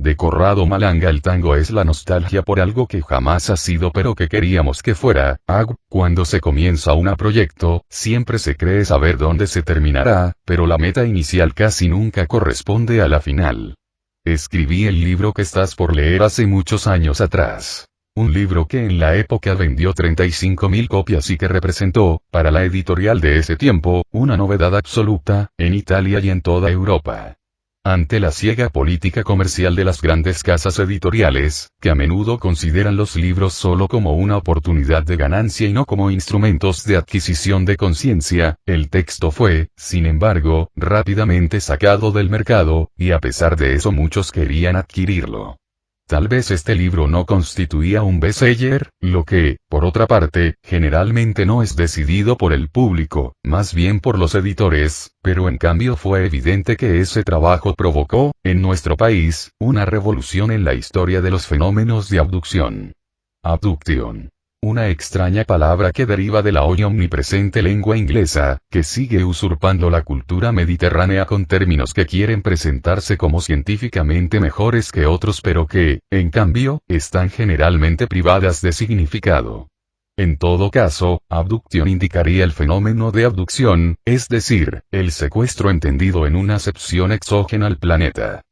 de Corrado Malanga. El tango es la nostalgia por algo que jamás ha sido pero que queríamos que fuera. Cuando se comienza un proyecto, siempre se cree saber dónde se terminará, pero la meta inicial casi nunca corresponde a la final. Escribí el libro que estás por leer hace muchos años atrás. Un libro que en la época vendió 35.000 copias y que representó, para la editorial de ese tiempo, una novedad absoluta, en Italia y en toda Europa. Ante la ciega política comercial de las grandes casas editoriales, que a menudo consideran los libros solo como una oportunidad de ganancia y no como instrumentos de adquisición de conciencia, el texto fue, sin embargo, rápidamente sacado del mercado, y a pesar de eso muchos querían adquirirlo. Tal vez este libro no constituía un bestseller, lo que, por otra parte, generalmente no es decidido por el público, más bien por los editores, pero en cambio fue evidente que ese trabajo provocó, en nuestro país, una revolución en la historia de los fenómenos de abducción. Abduction. Una extraña palabra que deriva de la hoy omnipresente lengua inglesa, que sigue usurpando la cultura mediterránea con términos que quieren presentarse como científicamente mejores que otros pero que, en cambio, están generalmente privadas de significado. En todo caso, abducción indicaría el fenómeno de abducción, es decir, el secuestro entendido en una acepción exógena al planeta.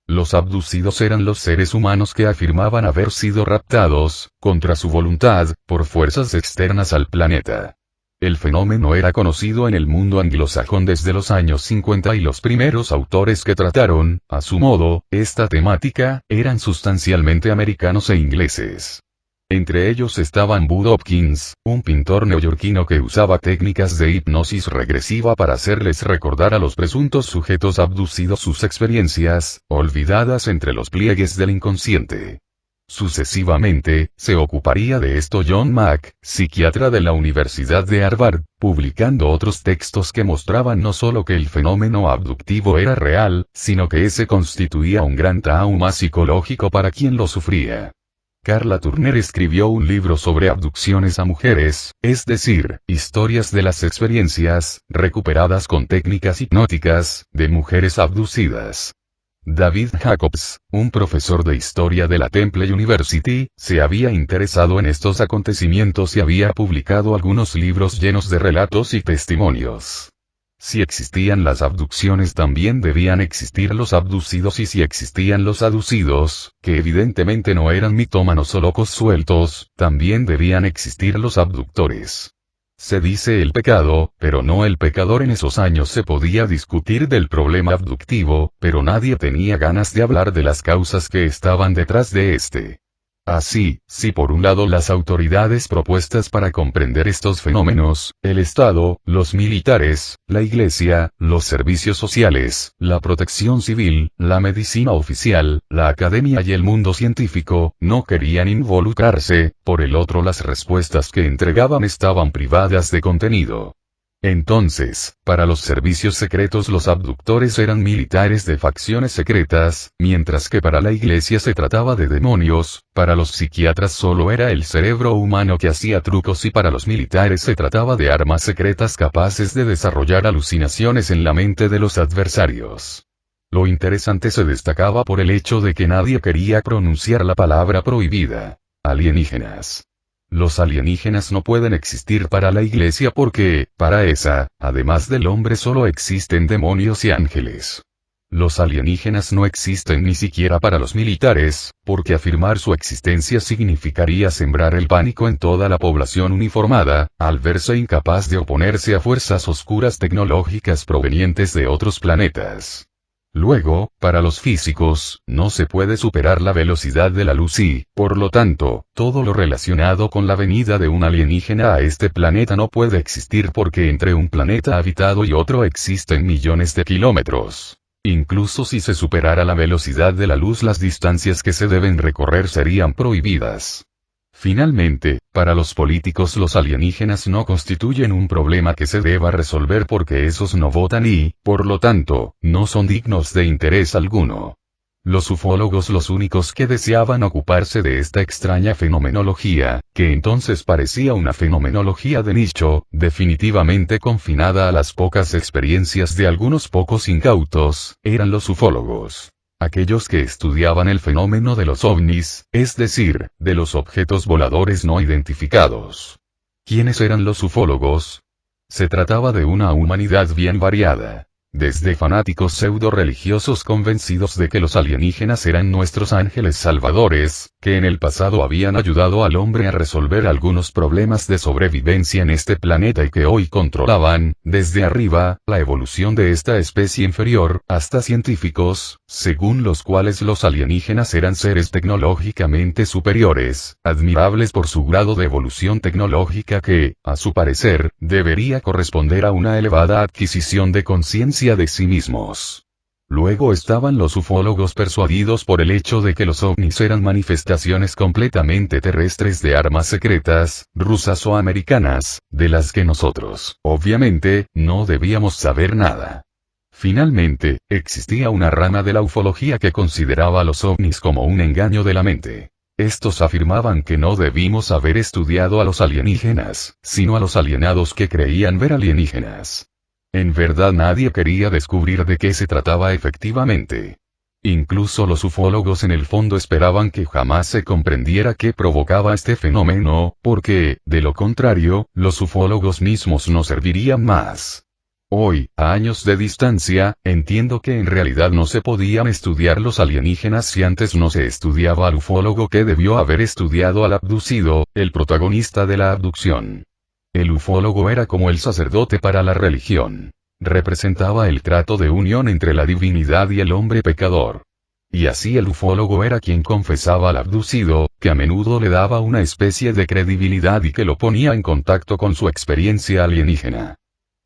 Los abducidos eran los seres humanos que afirmaban haber sido raptados, contra su voluntad, por fuerzas externas al planeta. El fenómeno era conocido en el mundo anglosajón desde los años 50 y los primeros autores que trataron, a su modo, esta temática, eran sustancialmente americanos e ingleses. Entre ellos estaban Bud Hopkins, un pintor neoyorquino que usaba técnicas de hipnosis regresiva para hacerles recordar a los presuntos sujetos abducidos sus experiencias, olvidadas entre los pliegues del inconsciente. Sucesivamente, se ocuparía de esto John Mack, psiquiatra de la Universidad de Harvard, publicando otros textos que mostraban no solo que el fenómeno abductivo era real, sino que ese constituía un gran trauma psicológico para quien lo sufría. Carla Turner escribió un libro sobre abducciones a mujeres, es decir, historias de las experiencias, recuperadas con técnicas hipnóticas, de mujeres abducidas. David Jacobs, un profesor de historia de la Temple University, se había interesado en estos acontecimientos y había publicado algunos libros llenos de relatos y testimonios. Si existían las abducciones también debían existir los abducidos y si existían los abducidos, que evidentemente no eran mitómanos o locos sueltos, también debían existir los abductores. Se dice el pecado, pero no el pecador. En esos años se podía discutir del problema abductivo, pero nadie tenía ganas de hablar de las causas que estaban detrás de este. Así, si por un lado las autoridades propuestas para comprender estos fenómenos, el Estado, los militares, la Iglesia, los servicios sociales, la protección civil, la medicina oficial, la academia y el mundo científico, no querían involucrarse, por el otro las respuestas que entregaban estaban privadas de contenido. Entonces, para los servicios secretos los abductores eran militares de facciones secretas, mientras que para la Iglesia se trataba de demonios, para los psiquiatras solo era el cerebro humano que hacía trucos y para los militares se trataba de armas secretas capaces de desarrollar alucinaciones en la mente de los adversarios. Lo interesante se destacaba por el hecho de que nadie quería pronunciar la palabra prohibida: alienígenas. Los alienígenas no pueden existir para la Iglesia porque, para esa, además del hombre solo existen demonios y ángeles. Los alienígenas no existen ni siquiera para los militares, porque afirmar su existencia significaría sembrar el pánico en toda la población uniformada, al verse incapaz de oponerse a fuerzas oscuras tecnológicas provenientes de otros planetas. Luego, para los físicos, no se puede superar la velocidad de la luz y, por lo tanto, todo lo relacionado con la venida de un alienígena a este planeta no puede existir porque entre un planeta habitado y otro existen millones de kilómetros. Incluso si se superara la velocidad de la luz, las distancias que se deben recorrer serían prohibidas. Finalmente, para los políticos los alienígenas no constituyen un problema que se deba resolver porque esos no votan y, por lo tanto, no son dignos de interés alguno. Los ufólogos los únicos que deseaban ocuparse de esta extraña fenomenología, que entonces parecía una fenomenología de nicho, definitivamente confinada a las pocas experiencias de algunos pocos incautos, eran los ufólogos. Aquellos que estudiaban el fenómeno de los ovnis, es decir, de los objetos voladores no identificados. ¿Quiénes eran los ufólogos? Se trataba de una humanidad bien variada. Desde fanáticos pseudo-religiosos convencidos de que los alienígenas eran nuestros ángeles salvadores, que en el pasado habían ayudado al hombre a resolver algunos problemas de sobrevivencia en este planeta y que hoy controlaban, desde arriba, la evolución de esta especie inferior, hasta científicos, según los cuales los alienígenas eran seres tecnológicamente superiores, admirables por su grado de evolución tecnológica que, a su parecer, debería corresponder a una elevada adquisición de conciencia de sí mismos. Luego estaban los ufólogos persuadidos por el hecho de que los ovnis eran manifestaciones completamente terrestres de armas secretas, rusas o americanas, de las que nosotros, obviamente, no debíamos saber nada. Finalmente, existía una rama de la ufología que consideraba a los ovnis como un engaño de la mente. Estos afirmaban que no debimos haber estudiado a los alienígenas, sino a los alienados que creían ver alienígenas. En verdad nadie quería descubrir de qué se trataba efectivamente. Incluso los ufólogos en el fondo esperaban que jamás se comprendiera qué provocaba este fenómeno, porque, de lo contrario, los ufólogos mismos no servirían más. Hoy, a años de distancia, entiendo que en realidad no se podían estudiar los alienígenas si antes no se estudiaba al ufólogo que debió haber estudiado al abducido, el protagonista de la abducción. El ufólogo era como el sacerdote para la religión. Representaba el trato de unión entre la divinidad y el hombre pecador. Y así el ufólogo era quien confesaba al abducido, que a menudo le daba una especie de credibilidad y que lo ponía en contacto con su experiencia alienígena.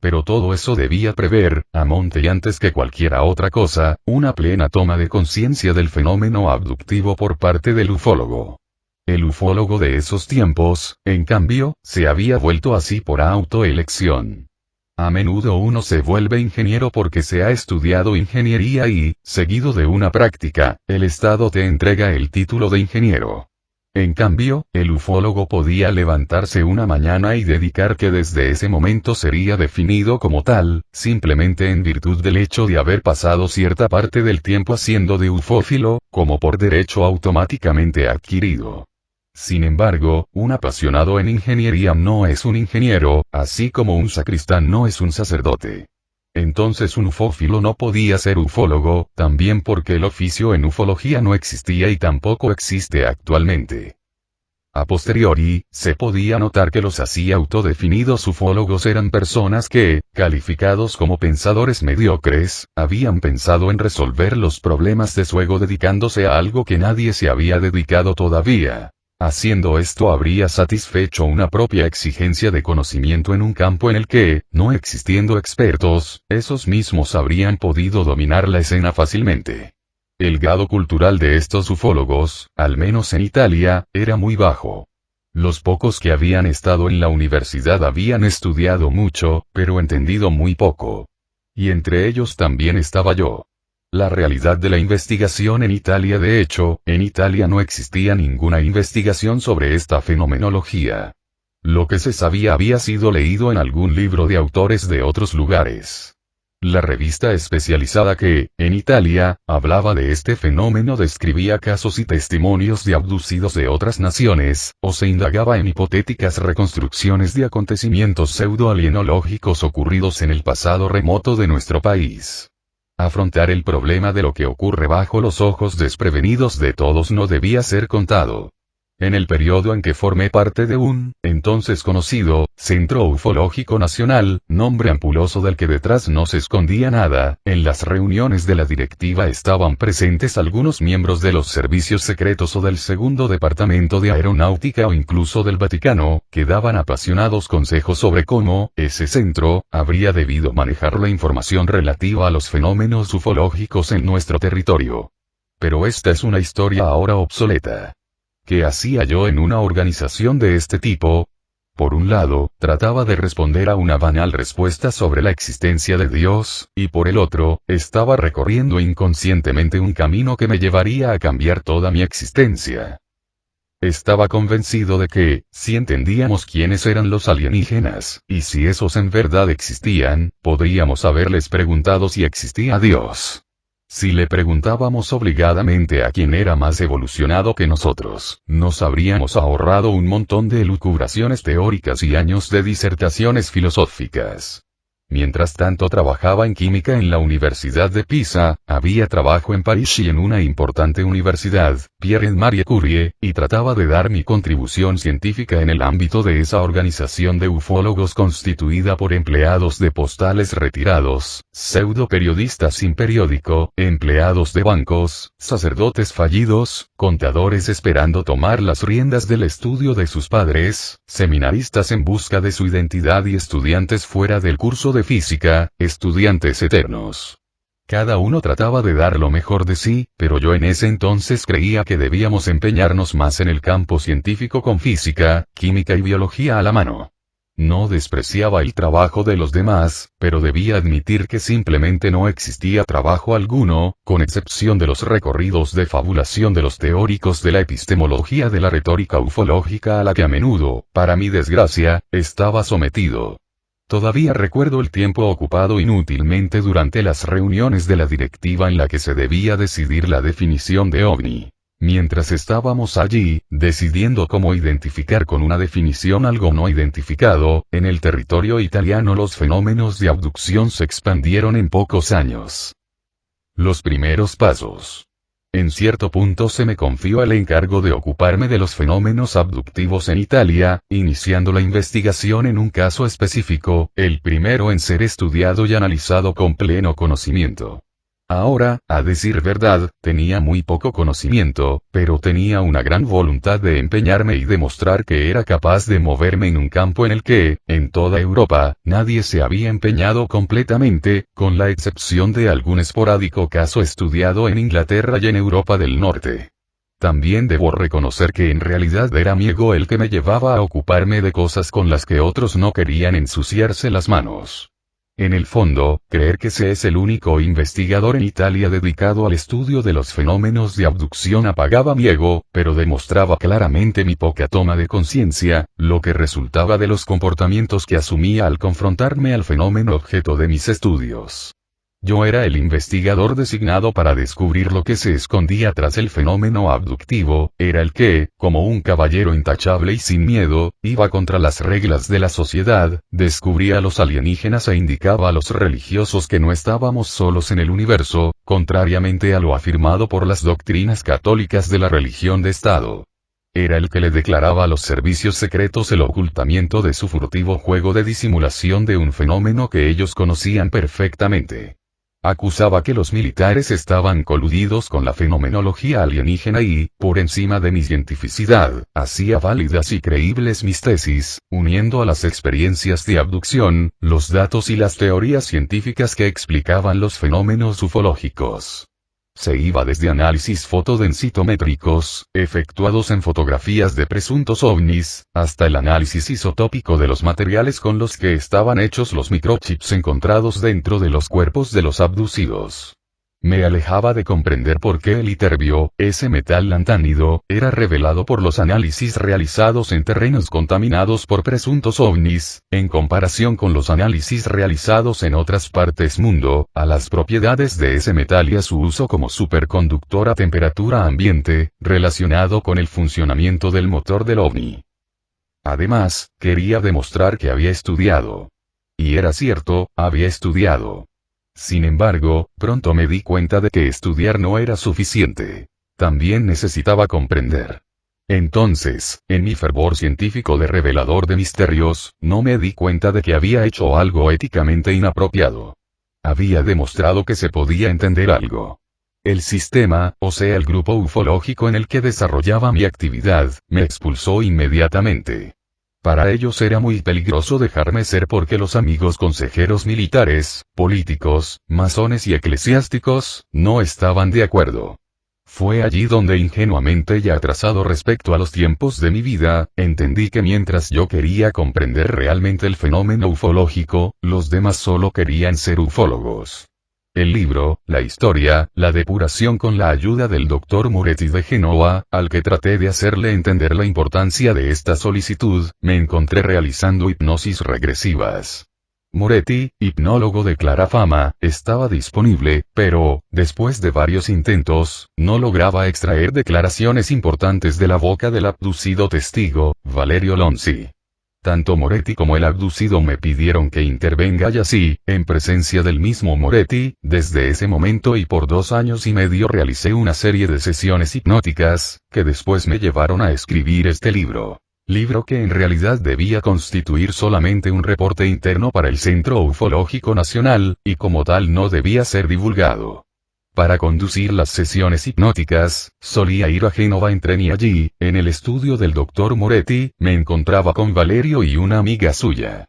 Pero todo eso debía prever, a monte y antes que cualquier otra cosa, una plena toma de conciencia del fenómeno abductivo por parte del ufólogo. El ufólogo de esos tiempos, en cambio, se había vuelto así por autoelección. A menudo uno se vuelve ingeniero porque se ha estudiado ingeniería y, seguido de una práctica, el Estado te entrega el título de ingeniero. En cambio, el ufólogo podía levantarse una mañana y dedicar que desde ese momento sería definido como tal, simplemente en virtud del hecho de haber pasado cierta parte del tiempo haciendo de ufófilo, como por derecho automáticamente adquirido. Sin embargo, un apasionado en ingeniería no es un ingeniero, así como un sacristán no es un sacerdote. Entonces un ufófilo no podía ser ufólogo, también porque el oficio en ufología no existía y tampoco existe actualmente. A posteriori, se podía notar que los así autodefinidos ufólogos eran personas que, calificados como pensadores mediocres, habían pensado en resolver los problemas de su ego dedicándose a algo que nadie se había dedicado todavía. Haciendo esto habría satisfecho una propia exigencia de conocimiento en un campo en el que, no existiendo expertos, esos mismos habrían podido dominar la escena fácilmente. El grado cultural de estos ufólogos, al menos en Italia, era muy bajo. Los pocos que habían estado en la universidad habían estudiado mucho, pero entendido muy poco. Y entre ellos también estaba yo. La realidad de la investigación en Italia de hecho, en Italia no existía ninguna investigación sobre esta fenomenología. Lo que se sabía había sido leído en algún libro de autores de otros lugares. La revista especializada que, en Italia, hablaba de este fenómeno describía casos y testimonios de abducidos de otras naciones, o se indagaba en hipotéticas reconstrucciones de acontecimientos pseudo-alienológicos ocurridos en el pasado remoto de nuestro país. Afrontar el problema de lo que ocurre bajo los ojos desprevenidos de todos no debía ser contado. En el periodo en que formé parte de un, entonces conocido, Centro Ufológico Nacional, nombre ampuloso del que detrás no se escondía nada, en las reuniones de la directiva estaban presentes algunos miembros de los servicios secretos o del segundo departamento de aeronáutica o incluso del Vaticano, que daban apasionados consejos sobre cómo, ese centro, habría debido manejar la información relativa a los fenómenos ufológicos en nuestro territorio. Pero esta es una historia ahora obsoleta. ¿Qué hacía yo en una organización de este tipo? Por un lado, trataba de responder a una banal respuesta sobre la existencia de Dios, y por el otro, estaba recorriendo inconscientemente un camino que me llevaría a cambiar toda mi existencia. Estaba convencido de que, si entendíamos quiénes eran los alienígenas, y si esos en verdad existían, podríamos haberles preguntado si existía Dios. Si le preguntábamos obligadamente a quién era más evolucionado que nosotros, nos habríamos ahorrado un montón de elucubraciones teóricas y años de disertaciones filosóficas. Mientras tanto trabajaba en química en la Universidad de Pisa, había trabajo en París y en una importante universidad, Pierre-Marie Curie, y trataba de dar mi contribución científica en el ámbito de esa organización de ufólogos constituida por empleados de postales retirados, pseudo periodistas sin periódico, empleados de bancos, sacerdotes fallidos, contadores esperando tomar las riendas del estudio de sus padres, seminaristas en busca de su identidad y estudiantes fuera del curso de física, estudiantes eternos. Cada uno trataba de dar lo mejor de sí, pero yo en ese entonces creía que debíamos empeñarnos más en el campo científico con física, química y biología a la mano. No despreciaba el trabajo de los demás, pero debía admitir que simplemente no existía trabajo alguno, con excepción de los recorridos de fabulación de los teóricos de la epistemología de la retórica ufológica a la que a menudo, para mi desgracia, estaba sometido. Todavía recuerdo el tiempo ocupado inútilmente durante las reuniones de la directiva en la que se debía decidir la definición de ovni. Mientras estábamos allí, decidiendo cómo identificar con una definición algo no identificado, en el territorio italiano los fenómenos de abducción se expandieron en pocos años. Los primeros pasos. En cierto punto se me confió el encargo de ocuparme de los fenómenos abductivos en Italia, iniciando la investigación en un caso específico, el primero en ser estudiado y analizado con pleno conocimiento. Ahora, a decir verdad, tenía muy poco conocimiento, pero tenía una gran voluntad de empeñarme y demostrar que era capaz de moverme en un campo en el que, en toda Europa, nadie se había empeñado completamente, con la excepción de algún esporádico caso estudiado en Inglaterra y en Europa del Norte. También debo reconocer que en realidad era mi ego el que me llevaba a ocuparme de cosas con las que otros no querían ensuciarse las manos. En el fondo, creer que se es el único investigador en Italia dedicado al estudio de los fenómenos de abducción apagaba mi ego, pero demostraba claramente mi poca toma de conciencia, lo que resultaba de los comportamientos que asumía al confrontarme al fenómeno objeto de mis estudios. Yo era el investigador designado para descubrir lo que se escondía tras el fenómeno abductivo, era el que, como un caballero intachable y sin miedo, iba contra las reglas de la sociedad, descubría a los alienígenas e indicaba a los religiosos que no estábamos solos en el universo, contrariamente a lo afirmado por las doctrinas católicas de la religión de Estado. Era el que le declaraba a los servicios secretos el ocultamiento de su furtivo juego de disimulación de un fenómeno que ellos conocían perfectamente. Acusaba que los militares estaban coludidos con la fenomenología alienígena y, por encima de mi cientificidad, hacía válidas y creíbles mis tesis, uniendo a las experiencias de abducción, los datos y las teorías científicas que explicaban los fenómenos ufológicos. Se iba desde análisis fotodensitométricos, efectuados en fotografías de presuntos ovnis, hasta el análisis isotópico de los materiales con los que estaban hechos los microchips encontrados dentro de los cuerpos de los abducidos. Me alejaba de comprender por qué el iterbio, ese metal lantánido, era revelado por los análisis realizados en terrenos contaminados por presuntos ovnis, en comparación con los análisis realizados en otras partes mundo, a las propiedades de ese metal y a su uso como superconductor a temperatura ambiente, relacionado con el funcionamiento del motor del ovni. Además, quería demostrar que había estudiado. Y era cierto, había estudiado. Sin embargo, pronto me di cuenta de que estudiar no era suficiente. También necesitaba comprender. Entonces, en mi fervor científico de revelador de misterios, no me di cuenta de que había hecho algo éticamente inapropiado. Había demostrado que se podía entender algo. El sistema, o sea el grupo ufológico en el que desarrollaba mi actividad, me expulsó inmediatamente. Para ellos era muy peligroso dejarme ser porque los amigos consejeros militares, políticos, masones y eclesiásticos, no estaban de acuerdo. Fue allí donde ingenuamente y atrasado respecto a los tiempos de mi vida, entendí que mientras yo quería comprender realmente el fenómeno ufológico, los demás solo querían ser ufólogos. El libro, la historia, la depuración con la ayuda del Dr. Moretti de Génova, al que traté de hacerle entender la importancia de esta solicitud, me encontré realizando hipnosis regresivas. Moretti, hipnólogo de clara fama, estaba disponible, pero, después de varios intentos, no lograba extraer declaraciones importantes de la boca del abducido testigo, Valerio Lonzi. Tanto Moretti como el abducido me pidieron que intervenga y así, en presencia del mismo Moretti, desde ese momento y por 2 años y medio realicé una serie de sesiones hipnóticas, que después me llevaron a escribir este libro. Libro que en realidad debía constituir solamente un reporte interno para el Centro Ufológico Nacional, y como tal no debía ser divulgado. Para conducir las sesiones hipnóticas, solía ir a Génova en tren y allí, en el estudio del Dr. Moretti, me encontraba con Valerio y una amiga suya.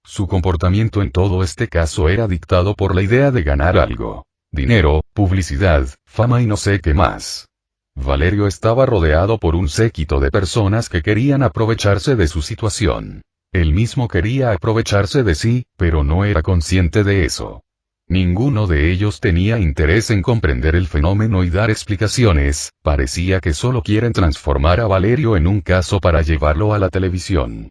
Su comportamiento en todo este caso era dictado por la idea de ganar algo. Dinero, publicidad, fama y no sé qué más. Valerio estaba rodeado por un séquito de personas que querían aprovecharse de su situación. Él mismo quería aprovecharse de sí, pero no era consciente de eso. Ninguno de ellos tenía interés en comprender el fenómeno y dar explicaciones, parecía que solo quieren transformar a Valerio en un caso para llevarlo a la televisión.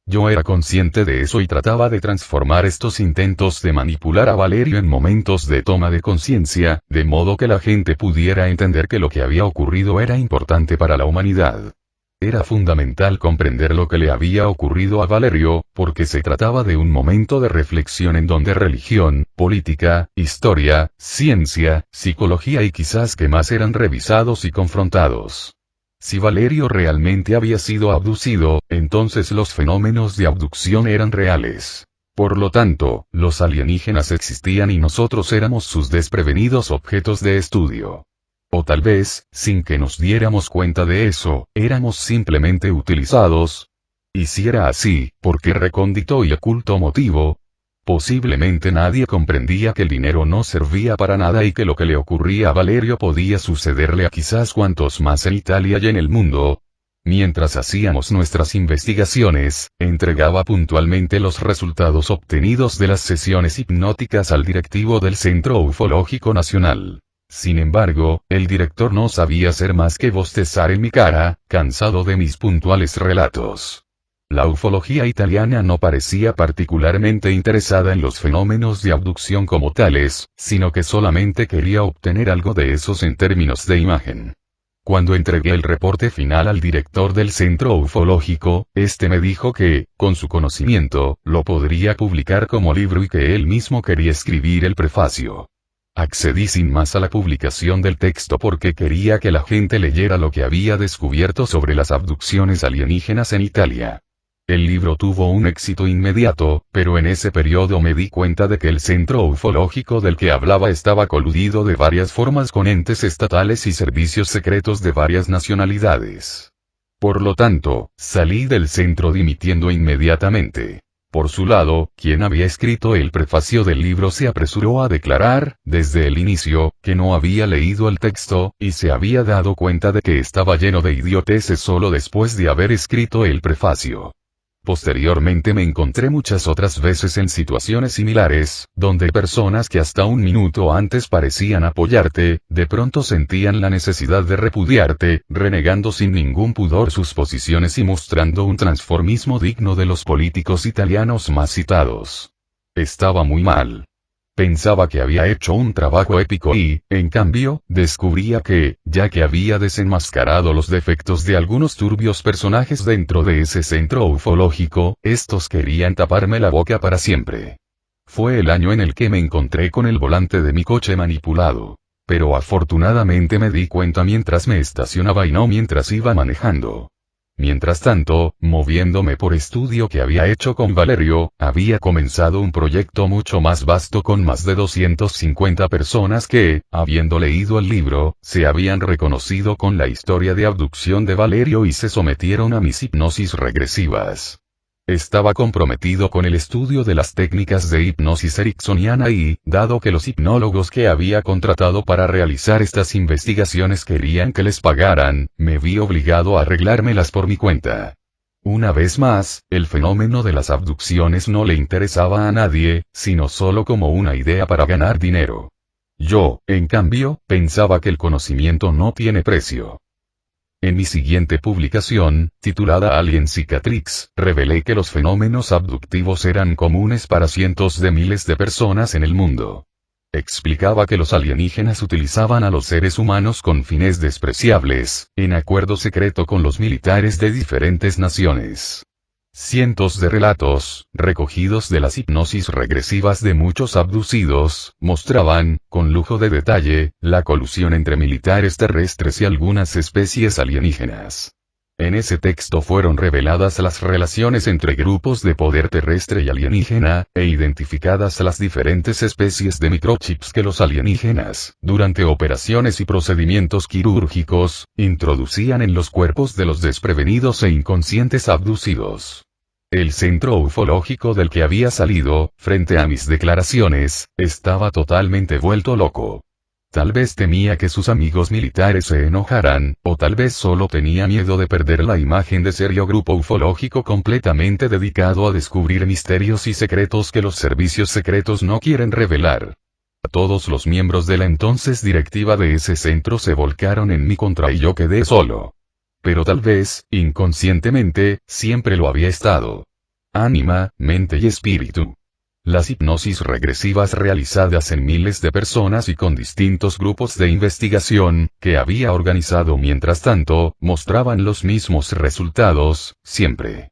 Yo era consciente de eso y trataba de transformar estos intentos de manipular a Valerio en momentos de toma de conciencia, de modo que la gente pudiera entender que lo que había ocurrido era importante para la humanidad. Era fundamental comprender lo que le había ocurrido a Valerio, porque se trataba de un momento de reflexión en donde religión, política, historia, ciencia, psicología y quizás qué más eran revisados y confrontados. Si Valerio realmente había sido abducido, entonces los fenómenos de abducción eran reales. Por lo tanto, los alienígenas existían y nosotros éramos sus desprevenidos objetos de estudio. O tal vez, sin que nos diéramos cuenta de eso, éramos simplemente utilizados. Y si era así, ¿por qué recóndito y oculto motivo? Posiblemente nadie comprendía que el dinero no servía para nada y que lo que le ocurría a Valerio podía sucederle a quizás cuantos más en Italia y en el mundo. Mientras hacíamos nuestras investigaciones, entregaba puntualmente los resultados obtenidos de las sesiones hipnóticas al directivo del Centro Ufológico Nacional. Sin embargo, el director no sabía hacer más que bostezar en mi cara, cansado de mis puntuales relatos. La ufología italiana no parecía particularmente interesada en los fenómenos de abducción como tales, sino que solamente quería obtener algo de esos en términos de imagen. Cuando entregué el reporte final al director del centro ufológico, este me dijo que, con su conocimiento, lo podría publicar como libro y que él mismo quería escribir el prefacio. Accedí sin más a la publicación del texto porque quería que la gente leyera lo que había descubierto sobre las abducciones alienígenas en Italia. El libro tuvo un éxito inmediato, pero en ese periodo me di cuenta de que el centro ufológico del que hablaba estaba coludido de varias formas con entes estatales y servicios secretos de varias nacionalidades. Por lo tanto, salí del centro dimitiendo inmediatamente. Por su lado, quien había escrito el prefacio del libro se apresuró a declarar, desde el inicio, que no había leído el texto, y se había dado cuenta de que estaba lleno de idioteces solo después de haber escrito el prefacio. Posteriormente me encontré muchas otras veces en situaciones similares, donde personas que hasta un minuto antes parecían apoyarte, de pronto sentían la necesidad de repudiarte, renegando sin ningún pudor sus posiciones y mostrando un transformismo digno de los políticos italianos más citados. Estaba muy mal. Pensaba que había hecho un trabajo épico y, en cambio, descubría que, ya que había desenmascarado los defectos de algunos turbios personajes dentro de ese centro ufológico, estos querían taparme la boca para siempre. Fue el año en el que me encontré con el volante de mi coche manipulado. Pero afortunadamente me di cuenta mientras me estacionaba y no mientras iba manejando. Mientras tanto, moviéndome por estudio que había hecho con Valerio, había comenzado un proyecto mucho más vasto con más de 250 personas que, habiendo leído el libro, se habían reconocido con la historia de abducción de Valerio y se sometieron a mis hipnosis regresivas. Estaba comprometido con el estudio de las técnicas de hipnosis ericksoniana y, dado que los hipnólogos que había contratado para realizar estas investigaciones querían que les pagaran, me vi obligado a arreglármelas por mi cuenta. Una vez más, el fenómeno de las abducciones no le interesaba a nadie, sino solo como una idea para ganar dinero. Yo, en cambio, pensaba que el conocimiento no tiene precio. En mi siguiente publicación, titulada Alien Cicatrix, revelé que los fenómenos abductivos eran comunes para cientos de miles de personas en el mundo. Explicaba que los alienígenas utilizaban a los seres humanos con fines despreciables, en acuerdo secreto con los militares de diferentes naciones. Cientos de relatos, recogidos de las hipnosis regresivas de muchos abducidos, mostraban, con lujo de detalle, la colusión entre militares terrestres y algunas especies alienígenas. En ese texto fueron reveladas las relaciones entre grupos de poder terrestre y alienígena, e identificadas las diferentes especies de microchips que los alienígenas, durante operaciones y procedimientos quirúrgicos, introducían en los cuerpos de los desprevenidos e inconscientes abducidos. El centro ufológico del que había salido, frente a mis declaraciones, estaba totalmente vuelto loco. Tal vez temía que sus amigos militares se enojaran, o tal vez solo tenía miedo de perder la imagen de serio grupo ufológico completamente dedicado a descubrir misterios y secretos que los servicios secretos no quieren revelar. Todos los miembros de la entonces directiva de ese centro se volcaron en mi contra y yo quedé solo. Pero tal vez, inconscientemente, siempre lo había estado. Ánima, mente y espíritu. Las hipnosis regresivas realizadas en miles de personas y con distintos grupos de investigación, que había organizado mientras tanto, mostraban los mismos resultados, siempre.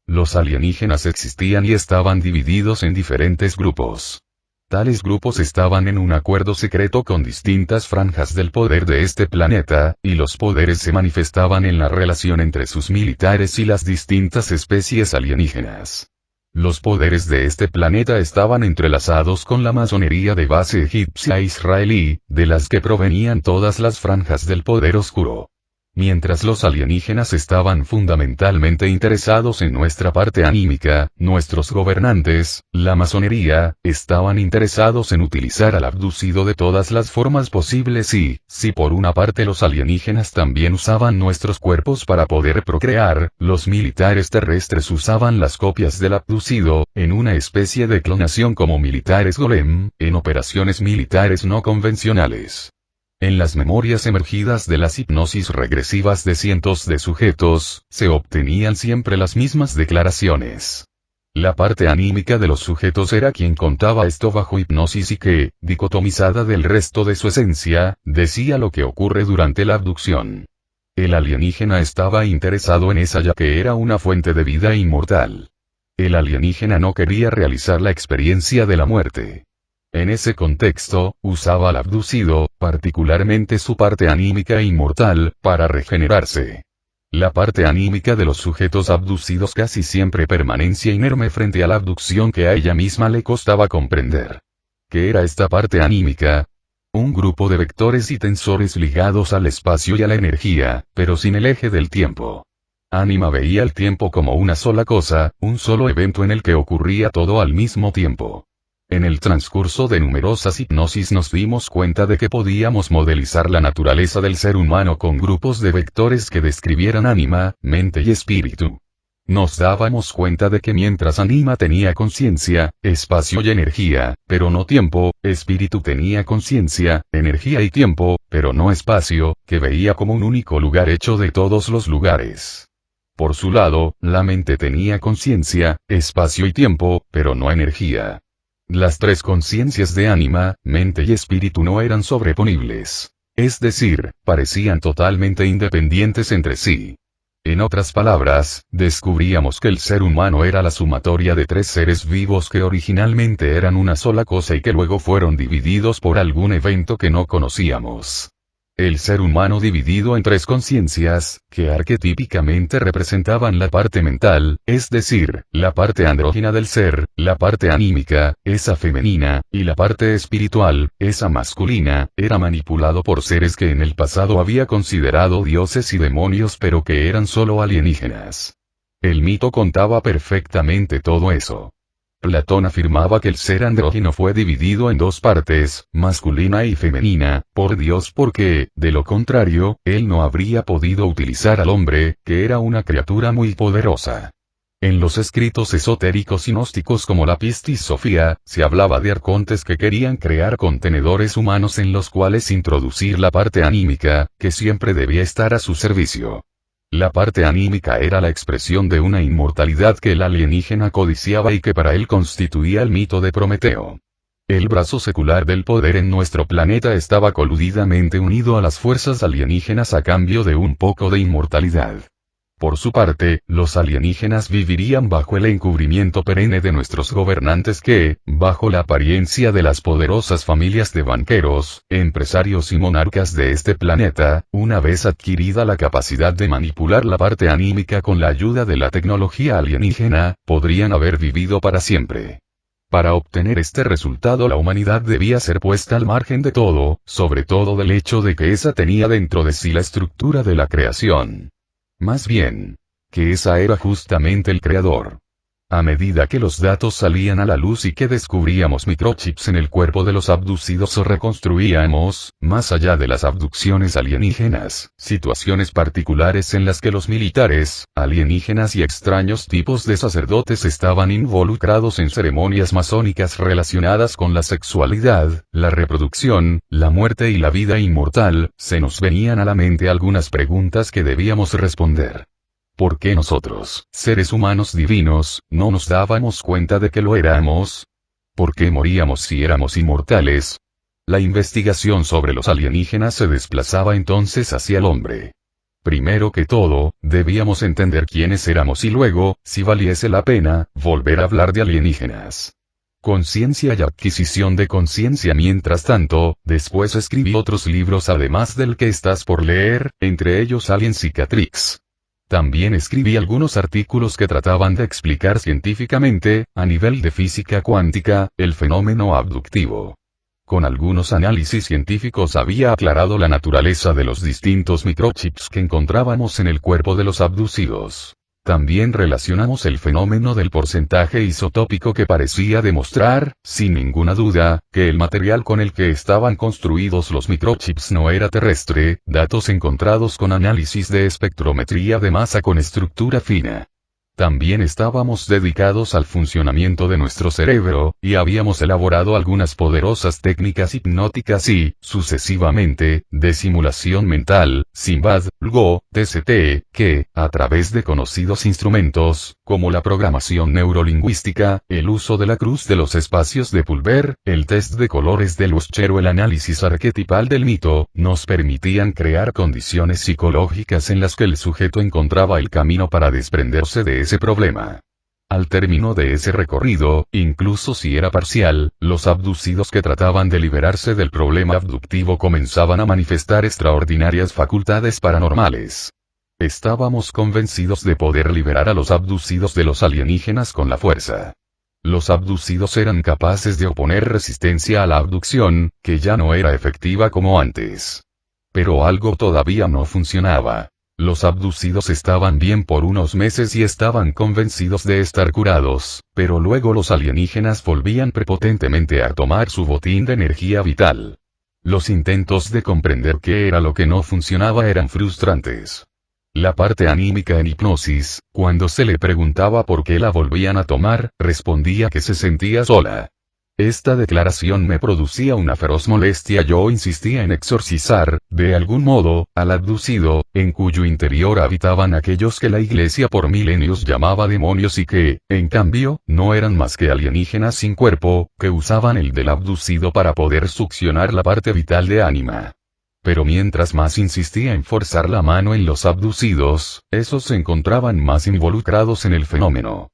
Los alienígenas existían y estaban divididos en diferentes grupos. Tales grupos estaban en un acuerdo secreto con distintas franjas del poder de este planeta, y los poderes se manifestaban en la relación entre sus militares y las distintas especies alienígenas. Los poderes de este planeta estaban entrelazados con la masonería de base egipcia e israelí, de las que provenían todas las franjas del poder oscuro. Mientras los alienígenas estaban fundamentalmente interesados en nuestra parte anímica, nuestros gobernantes, la masonería, estaban interesados en utilizar al abducido de todas las formas posibles y, si por una parte los alienígenas también usaban nuestros cuerpos para poder procrear, los militares terrestres usaban las copias del abducido, en una especie de clonación como militares golem, en operaciones militares no convencionales. En las memorias emergidas de las hipnosis regresivas de cientos de sujetos, se obtenían siempre las mismas declaraciones. La parte anímica de los sujetos era quien contaba esto bajo hipnosis y que, dicotomizada del resto de su esencia, decía lo que ocurre durante la abducción. El alienígena estaba interesado en esa ya que era una fuente de vida inmortal. El alienígena no quería realizar la experiencia de la muerte. En ese contexto, usaba al abducido, particularmente su parte anímica e inmortal, para regenerarse. La parte anímica de los sujetos abducidos casi siempre permanecía inerme frente a la abducción que a ella misma le costaba comprender. ¿Qué era esta parte anímica? Un grupo de vectores y tensores ligados al espacio y a la energía, pero sin el eje del tiempo. Ánima veía el tiempo como una sola cosa, un solo evento en el que ocurría todo al mismo tiempo. En el transcurso de numerosas hipnosis nos dimos cuenta de que podíamos modelizar la naturaleza del ser humano con grupos de vectores que describieran ánima, mente y espíritu. Nos dábamos cuenta de que mientras ánima tenía conciencia, espacio y energía, pero no tiempo, espíritu tenía conciencia, energía y tiempo, pero no espacio, que veía como un único lugar hecho de todos los lugares. Por su lado, la mente tenía conciencia, espacio y tiempo, pero no energía. Las tres conciencias de ánima, mente y espíritu no eran sobreponibles. Es decir, parecían totalmente independientes entre sí. En otras palabras, descubríamos que el ser humano era la sumatoria de tres seres vivos que originalmente eran una sola cosa y que luego fueron divididos por algún evento que no conocíamos. El ser humano dividido en tres conciencias, que arquetípicamente representaban la parte mental, es decir, la parte andrógina del ser, la parte anímica, esa femenina, y la parte espiritual, esa masculina, era manipulado por seres que en el pasado había considerado dioses y demonios pero que eran solo alienígenas. El mito contaba perfectamente todo eso. Platón afirmaba que el ser andrógino fue dividido en dos partes, masculina y femenina, por Dios porque, de lo contrario, él no habría podido utilizar al hombre, que era una criatura muy poderosa. En los escritos esotéricos y gnósticos como la Pistis Sophia, se hablaba de arcontes que querían crear contenedores humanos en los cuales introducir la parte anímica, que siempre debía estar a su servicio. La parte anímica era la expresión de una inmortalidad que el alienígena codiciaba y que para él constituía el mito de Prometeo. El brazo secular del poder en nuestro planeta estaba coludidamente unido a las fuerzas alienígenas a cambio de un poco de inmortalidad. Por su parte, los alienígenas vivirían bajo el encubrimiento perenne de nuestros gobernantes que, bajo la apariencia de las poderosas familias de banqueros, empresarios y monarcas de este planeta, una vez adquirida la capacidad de manipular la parte anímica con la ayuda de la tecnología alienígena, podrían haber vivido para siempre. Para obtener este resultado la humanidad debía ser puesta al margen de todo, sobre todo del hecho de que esa tenía dentro de sí la estructura de la creación. Más bien, que esa era justamente el creador. A medida que los datos salían a la luz y que descubríamos microchips en el cuerpo de los abducidos o reconstruíamos, más allá de las abducciones alienígenas, situaciones particulares en las que los militares, alienígenas y extraños tipos de sacerdotes estaban involucrados en ceremonias masónicas relacionadas con la sexualidad, la reproducción, la muerte y la vida inmortal, se nos venían a la mente algunas preguntas que debíamos responder. ¿Por qué nosotros, seres humanos divinos, no nos dábamos cuenta de que lo éramos? ¿Por qué moríamos si éramos inmortales? La investigación sobre los alienígenas se desplazaba entonces hacia el hombre. Primero que todo, debíamos entender quiénes éramos y luego, si valiese la pena, volver a hablar de alienígenas. Conciencia y adquisición de conciencia. Mientras tanto, después escribí otros libros además del que estás por leer, entre ellos Alien Cicatrix. También escribí algunos artículos que trataban de explicar científicamente, a nivel de física cuántica, el fenómeno abductivo. Con algunos análisis científicos había aclarado la naturaleza de los distintos microchips que encontrábamos en el cuerpo de los abducidos. También relacionamos el fenómeno del porcentaje isotópico que parecía demostrar, sin ninguna duda, que el material con el que estaban construidos los microchips no era terrestre, datos encontrados con análisis de espectrometría de masa con estructura fina. También estábamos dedicados al funcionamiento de nuestro cerebro, y habíamos elaborado algunas poderosas técnicas hipnóticas y, sucesivamente, de simulación mental, Simbad, Go, TCT, que, a través de conocidos instrumentos, como la programación neurolingüística, el uso de la cruz de los espacios de Pulver, el test de colores de Luschero, el análisis arquetipal del mito, nos permitían crear condiciones psicológicas en las que el sujeto encontraba el camino para desprenderse de ese problema. Al término de ese recorrido, incluso si era parcial, los abducidos que trataban de liberarse del problema abductivo comenzaban a manifestar extraordinarias facultades paranormales. Estábamos convencidos de poder liberar a los abducidos de los alienígenas con la fuerza. Los abducidos eran capaces de oponer resistencia a la abducción, que ya no era efectiva como antes. Pero algo todavía no funcionaba. Los abducidos estaban bien por unos meses y estaban convencidos de estar curados, pero luego los alienígenas volvían prepotentemente a tomar su botín de energía vital. Los intentos de comprender qué era lo que no funcionaba eran frustrantes. La parte anímica en hipnosis, cuando se le preguntaba por qué la volvían a tomar, respondía que se sentía sola. Esta declaración me producía una feroz molestia. Yo insistía en exorcizar, de algún modo, al abducido, en cuyo interior habitaban aquellos que la Iglesia por milenios llamaba demonios y que, en cambio, no eran más que alienígenas sin cuerpo, que usaban el del abducido para poder succionar la parte vital de ánima. Pero mientras más insistía en forzar la mano en los abducidos, esos se encontraban más involucrados en el fenómeno.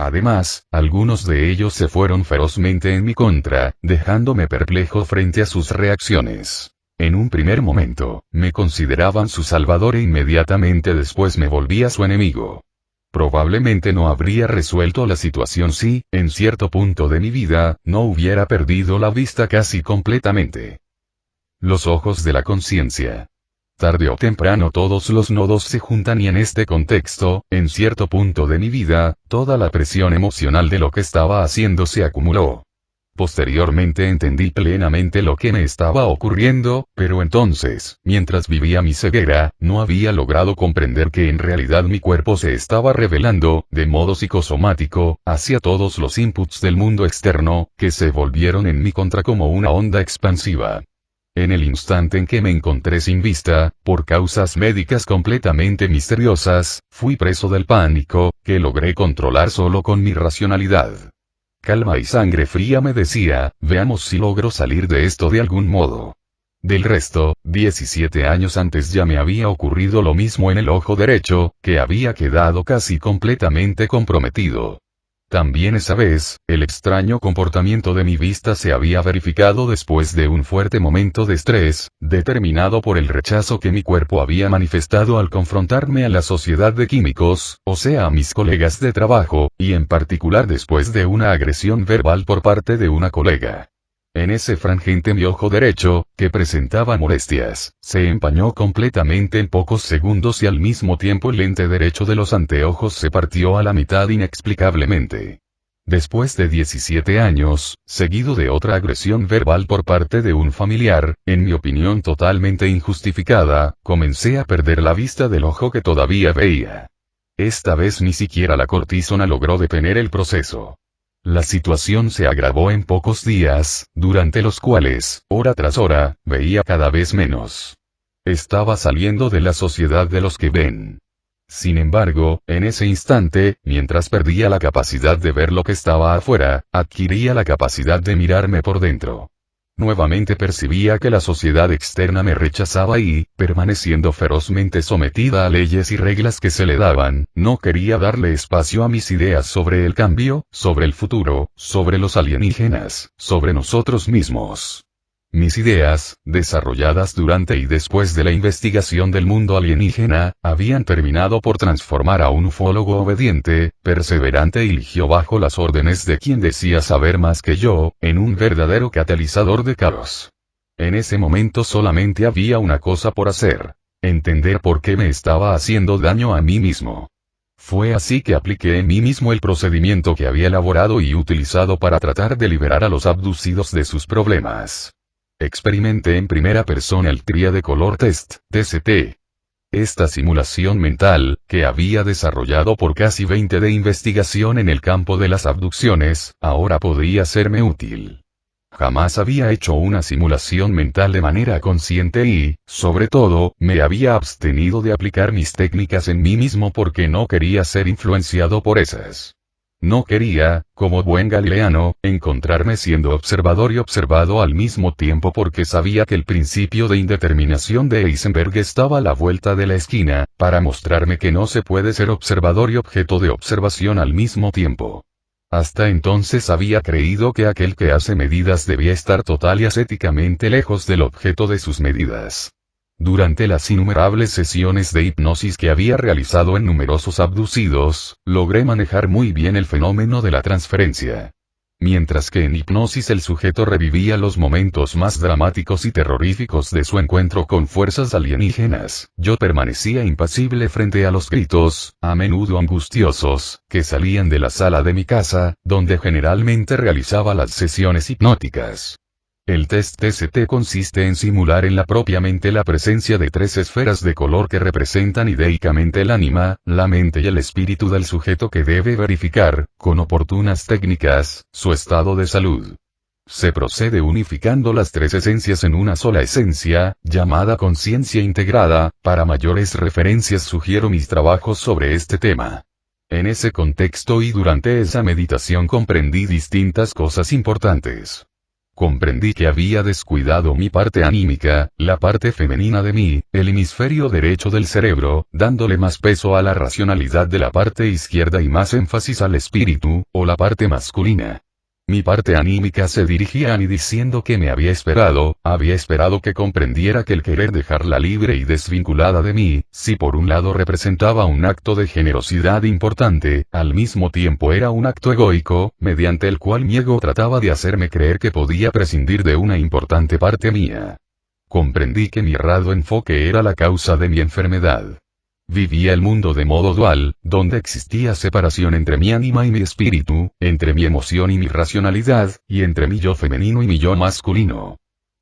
Además, algunos de ellos se fueron ferozmente en mi contra, dejándome perplejo frente a sus reacciones. En un primer momento, me consideraban su salvador e inmediatamente después me volvía su enemigo. Probablemente no habría resuelto la situación si, en cierto punto de mi vida, no hubiera perdido la vista casi completamente. Los ojos de la conciencia. Tarde o temprano todos los nodos se juntan y en este contexto, en cierto punto de mi vida, toda la presión emocional de lo que estaba haciendo se acumuló. Posteriormente entendí plenamente lo que me estaba ocurriendo, pero entonces, mientras vivía mi ceguera, no había logrado comprender que en realidad mi cuerpo se estaba revelando, de modo psicosomático, hacia todos los inputs del mundo externo, que se volvieron en mi contra como una onda expansiva. En el instante en que me encontré sin vista, por causas médicas completamente misteriosas, fui preso del pánico, que logré controlar solo con mi racionalidad. Calma y sangre fría me decía, veamos si logro salir de esto de algún modo. Del resto, 17 años antes ya me había ocurrido lo mismo en el ojo derecho, que había quedado casi completamente comprometido. También esa vez, el extraño comportamiento de mi vista se había verificado después de un fuerte momento de estrés, determinado por el rechazo que mi cuerpo había manifestado al confrontarme a la sociedad de químicos, o sea a mis colegas de trabajo, y en particular después de una agresión verbal por parte de una colega. En ese frangente mi ojo derecho, que presentaba molestias, se empañó completamente en pocos segundos y al mismo tiempo el lente derecho de los anteojos se partió a la mitad inexplicablemente. Después de 17 años, seguido de otra agresión verbal por parte de un familiar, en mi opinión totalmente injustificada, comencé a perder la vista del ojo que todavía veía. Esta vez ni siquiera la cortisona logró detener el proceso. La situación se agravó en pocos días, durante los cuales, hora tras hora, veía cada vez menos. Estaba saliendo de la sociedad de los que ven. Sin embargo, en ese instante, mientras perdía la capacidad de ver lo que estaba afuera, adquiría la capacidad de mirarme por dentro. Nuevamente percibía que la sociedad externa me rechazaba y, permaneciendo ferozmente sometida a leyes y reglas que se le daban, no quería darle espacio a mis ideas sobre el cambio, sobre el futuro, sobre los alienígenas, sobre nosotros mismos. Mis ideas, desarrolladas durante y después de la investigación del mundo alienígena, habían terminado por transformar a un ufólogo obediente, perseverante y ligio bajo las órdenes de quien decía saber más que yo, en un verdadero catalizador de caos. En ese momento solamente había una cosa por hacer: entender por qué me estaba haciendo daño a mí mismo. Fue así que apliqué en mí mismo el procedimiento que había elaborado y utilizado para tratar de liberar a los abducidos de sus problemas. Experimenté en primera persona el Triade Color Test, TCT. Esta simulación mental, que había desarrollado por casi 20 de investigación en el campo de las abducciones, ahora podría serme útil. Jamás había hecho una simulación mental de manera consciente y, sobre todo, me había abstenido de aplicar mis técnicas en mí mismo porque no quería ser influenciado por esas. No quería, como buen galileano, encontrarme siendo observador y observado al mismo tiempo porque sabía que el principio de indeterminación de Heisenberg estaba a la vuelta de la esquina, para mostrarme que no se puede ser observador y objeto de observación al mismo tiempo. Hasta entonces había creído que aquel que hace medidas debía estar total y ascéticamente lejos del objeto de sus medidas. Durante las innumerables sesiones de hipnosis que había realizado en numerosos abducidos, logré manejar muy bien el fenómeno de la transferencia. Mientras que en hipnosis el sujeto revivía los momentos más dramáticos y terroríficos de su encuentro con fuerzas alienígenas, yo permanecía impasible frente a los gritos, a menudo angustiosos, que salían de la sala de mi casa, donde generalmente realizaba las sesiones hipnóticas. El test TCT consiste en simular en la propia mente la presencia de 3 esferas de color que representan idéicamente el ánima, la mente y el espíritu del sujeto que debe verificar, con oportunas técnicas, su estado de salud. Se procede unificando las 3 esencias en una sola esencia, llamada conciencia integrada. Para mayores referencias sugiero mis trabajos sobre este tema. En ese contexto y durante esa meditación comprendí distintas cosas importantes. Comprendí que había descuidado mi parte anímica, la parte femenina de mí, el hemisferio derecho del cerebro, dándole más peso a la racionalidad de la parte izquierda y más énfasis al espíritu, o la parte masculina. Mi parte anímica se dirigía a mí diciendo que me había esperado que comprendiera que el querer dejarla libre y desvinculada de mí, si por un lado representaba un acto de generosidad importante, al mismo tiempo era un acto egoico, mediante el cual mi ego trataba de hacerme creer que podía prescindir de una importante parte mía. Comprendí que mi errado enfoque era la causa de mi enfermedad. Vivía el mundo de modo dual, donde existía separación entre mi ánima y mi espíritu, entre mi emoción y mi racionalidad, y entre mi yo femenino y mi yo masculino.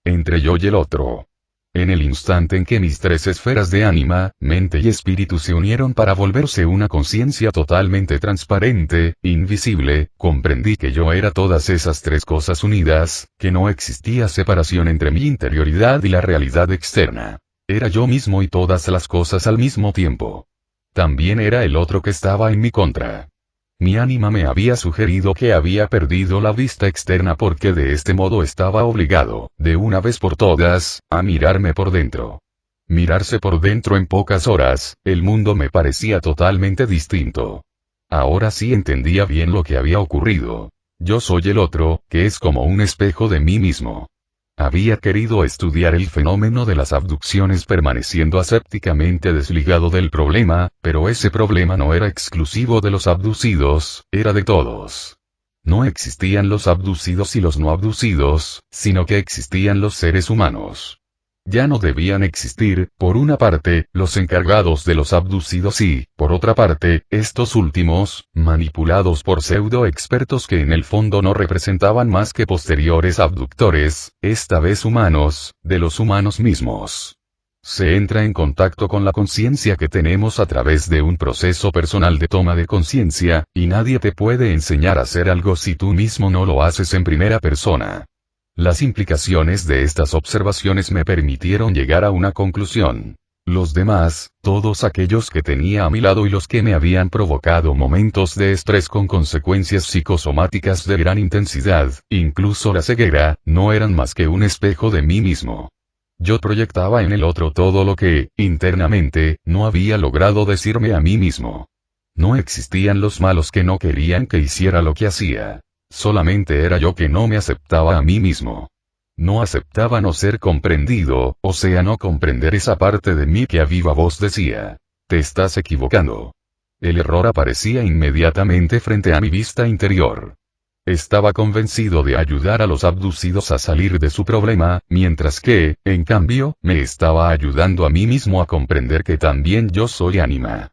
Entre yo y el otro. En el instante en que mis tres esferas de ánima, mente y espíritu se unieron para volverse una conciencia totalmente transparente, invisible, comprendí que yo era todas esas tres cosas unidas, que no existía separación entre mi interioridad y la realidad externa. Era yo mismo y todas las cosas al mismo tiempo. También era el otro que estaba en mi contra. Mi ánima me había sugerido que había perdido la vista externa porque de este modo estaba obligado, de una vez por todas, a mirarme por dentro. Mirarse por dentro en pocas horas, el mundo me parecía totalmente distinto. Ahora sí entendía bien lo que había ocurrido. Yo soy el otro, que es como un espejo de mí mismo. Había querido estudiar el fenómeno de las abducciones permaneciendo asépticamente desligado del problema, pero ese problema no era exclusivo de los abducidos, era de todos. No existían los abducidos y los no abducidos, sino que existían los seres humanos. Ya no debían existir, por una parte, los encargados de los abducidos y, por otra parte, estos últimos, manipulados por pseudo-expertos que en el fondo no representaban más que posteriores abductores, esta vez humanos, de los humanos mismos. Se entra en contacto con la conciencia que tenemos a través de un proceso personal de toma de conciencia, y nadie te puede enseñar a hacer algo si tú mismo no lo haces en primera persona. Las implicaciones de estas observaciones me permitieron llegar a una conclusión. Los demás, todos aquellos que tenía a mi lado y los que me habían provocado momentos de estrés con consecuencias psicosomáticas de gran intensidad, incluso la ceguera, no eran más que un espejo de mí mismo. Yo proyectaba en el otro todo lo que, internamente, no había logrado decirme a mí mismo. No existían los malos que no querían que hiciera lo que hacía. Solamente era yo que no me aceptaba a mí mismo. No aceptaba no ser comprendido, o sea no comprender esa parte de mí que a viva voz decía: te estás equivocando. El error aparecía inmediatamente frente a mi vista interior. Estaba convencido de ayudar a los abducidos a salir de su problema, mientras que, en cambio, me estaba ayudando a mí mismo a comprender que también yo soy ánima.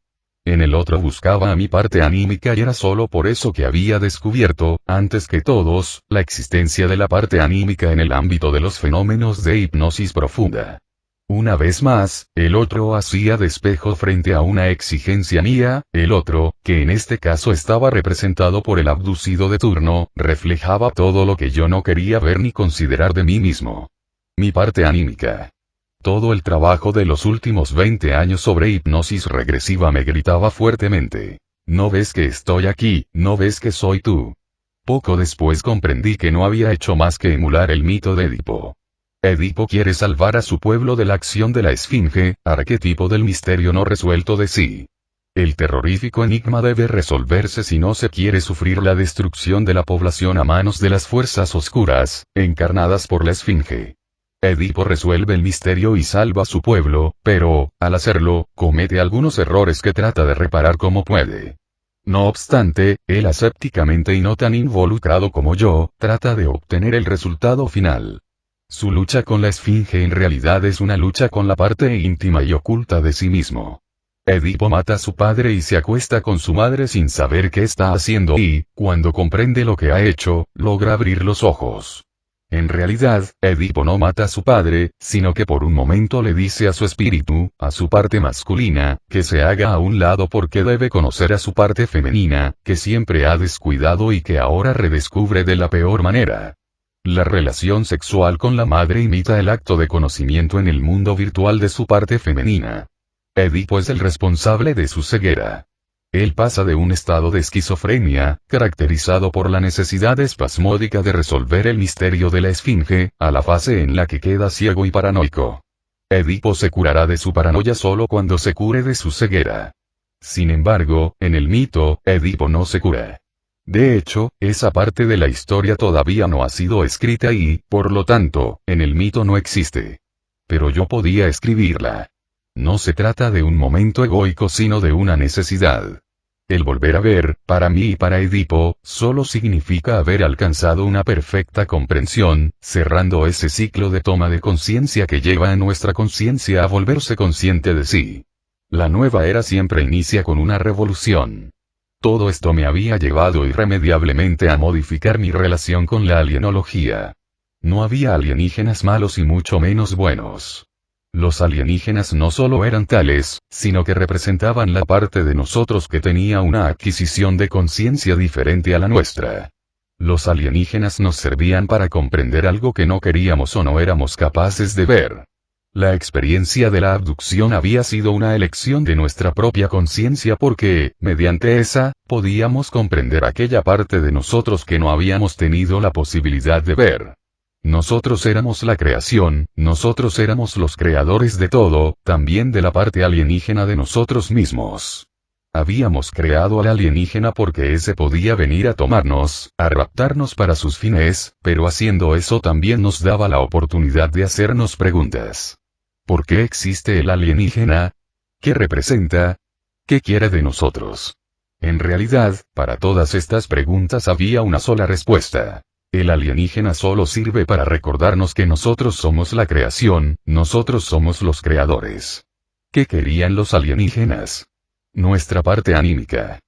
En el otro buscaba a mi parte anímica y era solo por eso que había descubierto, antes que todos, la existencia de la parte anímica en el ámbito de los fenómenos de hipnosis profunda. Una vez más, el otro hacía de espejo frente a una exigencia mía, el otro, que en este caso estaba representado por el abducido de turno, reflejaba todo lo que yo no quería ver ni considerar de mí mismo. Mi parte anímica. Todo el trabajo de los últimos 20 años sobre hipnosis regresiva me gritaba fuertemente: ¿no ves que estoy aquí? ¿No ves que soy tú? Poco después comprendí que no había hecho más que emular el mito de Edipo. Edipo quiere salvar a su pueblo de la acción de la esfinge, arquetipo del misterio no resuelto de sí. El terrorífico enigma debe resolverse si no se quiere sufrir la destrucción de la población a manos de las fuerzas oscuras, encarnadas por la esfinge. Edipo resuelve el misterio y salva a su pueblo, pero, al hacerlo, comete algunos errores que trata de reparar como puede. No obstante, él asépticamente y no tan involucrado como yo, trata de obtener el resultado final. Su lucha con la esfinge en realidad es una lucha con la parte íntima y oculta de sí mismo. Edipo mata a su padre y se acuesta con su madre sin saber qué está haciendo y, cuando comprende lo que ha hecho, logra abrir los ojos. En realidad, Edipo no mata a su padre, sino que por un momento le dice a su espíritu, a su parte masculina, que se haga a un lado porque debe conocer a su parte femenina, que siempre ha descuidado y que ahora redescubre de la peor manera. La relación sexual con la madre imita el acto de conocimiento en el mundo virtual de su parte femenina. Edipo es el responsable de su ceguera. Él pasa de un estado de esquizofrenia, caracterizado por la necesidad espasmódica de resolver el misterio de la esfinge, a la fase en la que queda ciego y paranoico. Edipo se curará de su paranoia solo cuando se cure de su ceguera. Sin embargo, en el mito, Edipo no se cura. De hecho, esa parte de la historia todavía no ha sido escrita y, por lo tanto, en el mito no existe. Pero yo podía escribirla. No se trata de un momento egoico sino de una necesidad. El volver a ver, para mí y para Edipo, solo significa haber alcanzado una perfecta comprensión, cerrando ese ciclo de toma de conciencia que lleva a nuestra conciencia a volverse consciente de sí. La nueva era siempre inicia con una revolución. Todo esto me había llevado irremediablemente a modificar mi relación con la alienología. No había alienígenas malos y mucho menos buenos. Los alienígenas no solo eran tales, sino que representaban la parte de nosotros que tenía una adquisición de conciencia diferente a la nuestra. Los alienígenas nos servían para comprender algo que no queríamos o no éramos capaces de ver. La experiencia de la abducción había sido una elección de nuestra propia conciencia porque, mediante esa, podíamos comprender aquella parte de nosotros que no habíamos tenido la posibilidad de ver. Nosotros éramos la creación, nosotros éramos los creadores de todo, también de la parte alienígena de nosotros mismos. Habíamos creado al alienígena porque ese podía venir a tomarnos, a raptarnos para sus fines, pero haciendo eso también nos daba la oportunidad de hacernos preguntas. ¿Por qué existe el alienígena? ¿Qué representa? ¿Qué quiere de nosotros? En realidad, para todas estas preguntas había una sola respuesta. El alienígena solo sirve para recordarnos que nosotros somos la creación, nosotros somos los creadores. ¿Qué querían los alienígenas? Nuestra parte anímica.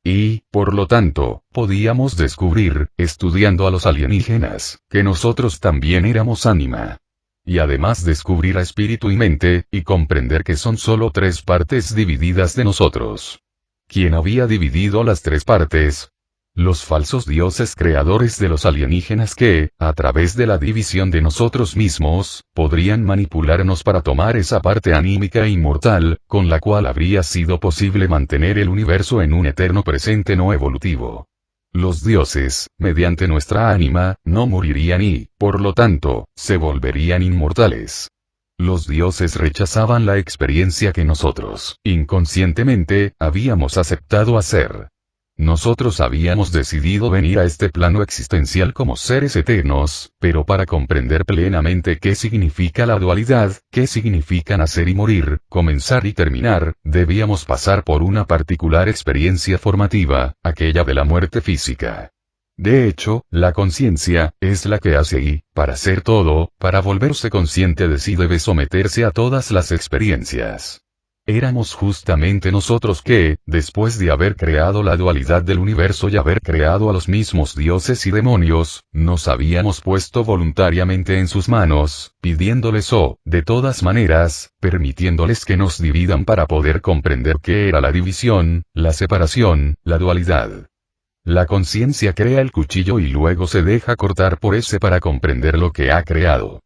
Y, por lo tanto, podíamos descubrir, estudiando a los alienígenas, que nosotros también éramos ánima. Y además descubrir a espíritu y mente, y comprender que son solo tres partes divididas de nosotros. ¿Quién había dividido las tres partes? Los falsos dioses creadores de los alienígenas que, a través de la división de nosotros mismos, podrían manipularnos para tomar esa parte anímica e inmortal, con la cual habría sido posible mantener el universo en un eterno presente no evolutivo. Los dioses, mediante nuestra ánima, no morirían y, por lo tanto, se volverían inmortales. Los dioses rechazaban la experiencia que nosotros, inconscientemente, habíamos aceptado hacer. Nosotros habíamos decidido venir a este plano existencial como seres eternos, pero para comprender plenamente qué significa la dualidad, qué significa nacer y morir, comenzar y terminar, debíamos pasar por una particular experiencia formativa, aquella de la muerte física. De hecho, la conciencia, es la que hace y, para ser todo, para volverse consciente de sí debe someterse a todas las experiencias. Éramos justamente nosotros que, después de haber creado la dualidad del universo y haber creado a los mismos dioses y demonios, nos habíamos puesto voluntariamente en sus manos, pidiéndoles de todas maneras, permitiéndoles que nos dividan para poder comprender qué era la división, la separación, la dualidad. La conciencia crea el cuchillo y luego se deja cortar por ese para comprender lo que ha creado.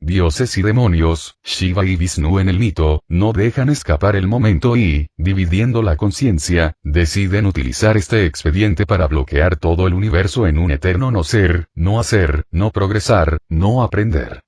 Dioses y demonios, Shiva y Vishnu en el mito, no dejan escapar el momento y, dividiendo la conciencia, deciden utilizar este expediente para bloquear todo el universo en un eterno no ser, no hacer, no progresar, no aprender.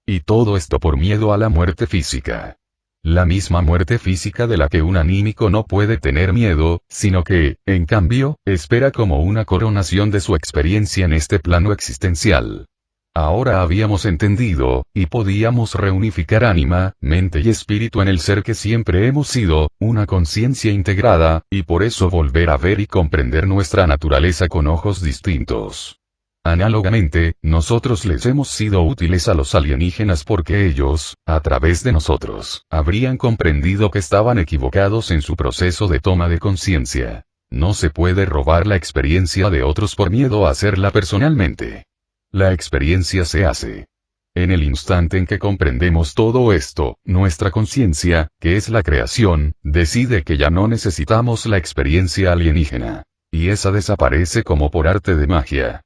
Y todo esto por miedo a la muerte física. La misma muerte física de la que un anímico no puede tener miedo, sino que, en cambio, espera como una coronación de su experiencia en este plano existencial. Ahora habíamos entendido, y podíamos reunificar ánima, mente y espíritu en el ser que siempre hemos sido, una conciencia integrada, y por eso volver a ver y comprender nuestra naturaleza con ojos distintos. Análogamente, nosotros les hemos sido útiles a los alienígenas porque ellos, a través de nosotros, habrían comprendido que estaban equivocados en su proceso de toma de conciencia. No se puede robar la experiencia de otros por miedo a hacerla personalmente. La experiencia se hace. En el instante en que comprendemos todo esto, nuestra conciencia, que es la creación, decide que ya no necesitamos la experiencia alienígena. Y esa desaparece como por arte de magia.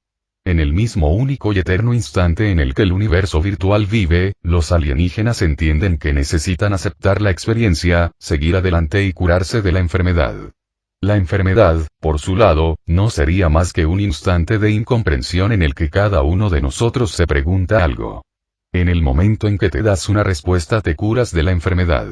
En el mismo único y eterno instante en el que el universo virtual vive, los alienígenas entienden que necesitan aceptar la experiencia, seguir adelante y curarse de la enfermedad. La enfermedad, por su lado, no sería más que un instante de incomprensión en el que cada uno de nosotros se pregunta algo. En el momento en que te das una respuesta te curas de la enfermedad.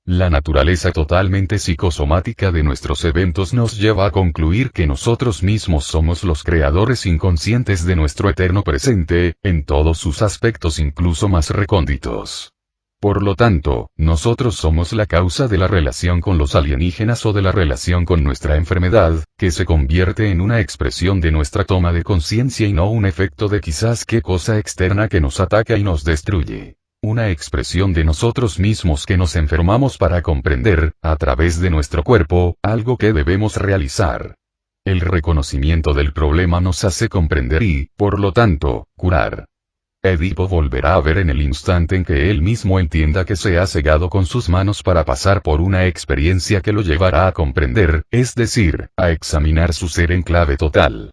La naturaleza totalmente psicosomática de nuestros eventos nos lleva a concluir que nosotros mismos somos los creadores inconscientes de nuestro eterno presente, en todos sus aspectos incluso más recónditos. Por lo tanto, nosotros somos la causa de la relación con los alienígenas o de la relación con nuestra enfermedad, que se convierte en una expresión de nuestra toma de conciencia y no un efecto de quizás qué cosa externa que nos ataca y nos destruye. Una expresión de nosotros mismos que nos enfermamos para comprender, a través de nuestro cuerpo, algo que debemos realizar. El reconocimiento del problema nos hace comprender y, por lo tanto, curar. Edipo volverá a ver en el instante en que él mismo entienda que se ha cegado con sus manos para pasar por una experiencia que lo llevará a comprender, es decir, a examinar su ser en clave total.